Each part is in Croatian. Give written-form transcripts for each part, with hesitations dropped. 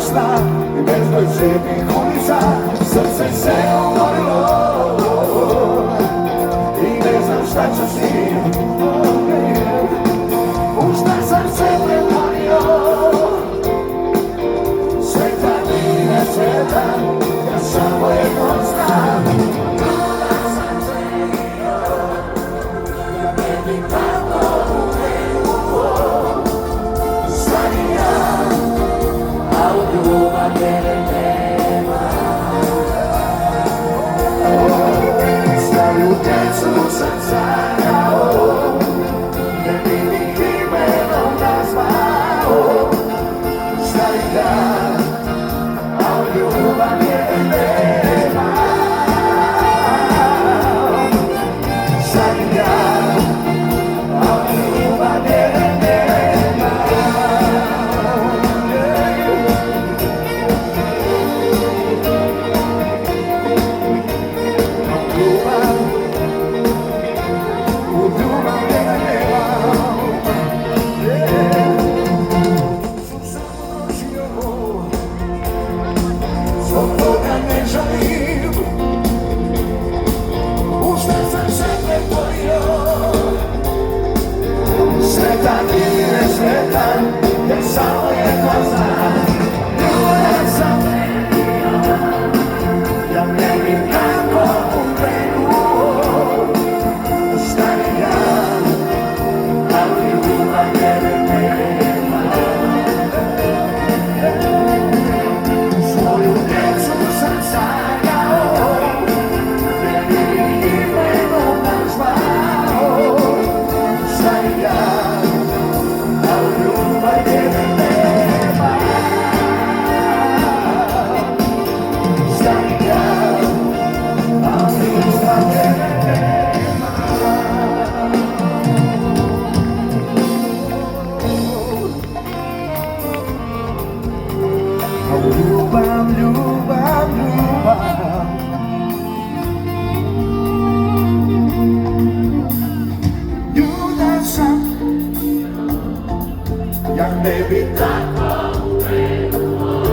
sna i beznoj zimnih ulica srce se umorilo i ne znam šta ću s njim. U šta sam se pretvorio, sveta nije sveta, ja samo jedno znam. Ljubav sam želio, ja ne bih tako uvenuo. Stani ja, a u ljubav tebe nema. Stari u djecu sam sanjao, ne bi ni imenom nazvao. Stani ja, a u ljubav tebe nema. Stani ja, a u ljubav tebe nema. Zbog toga ne žalim, u šta sam se pretvorio. Sretan ili nesretan, jer samo jedno znam. Ljubav sam želio, ja ne bih tako uvenuo. Stani ja, a u ljubav tebe nema. Svoju djecu sam sanjao, ne bi imenom nazvao. Stani ja, a u ljubav tebe nema. Stani ja, a u ljubav tebe nema. Ljubav, ljubav, ljubav. Ljubav sam, ja ne bi tako uvenuo.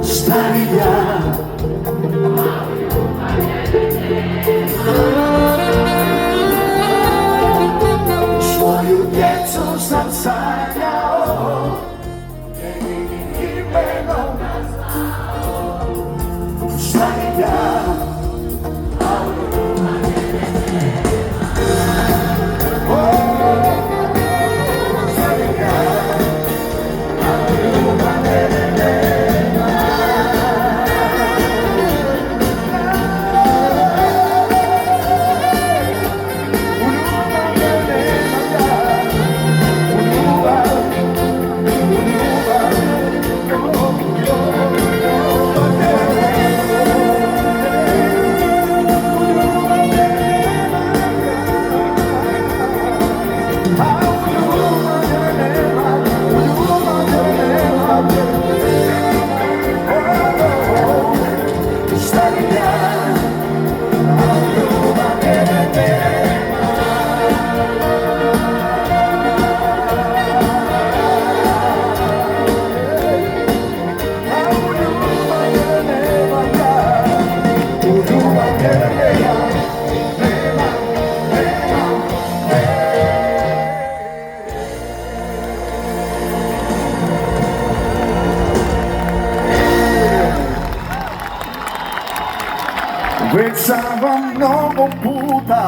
Stani ja, svoju djecu sam sanjao, njenim imenom nazvao. Stani ja, a u ljubav tebe nema. Stani ja, a u ljubav tebe nema. U ljubav tebe nema. U ljubav, u ljubav, već sam vam mnogo puta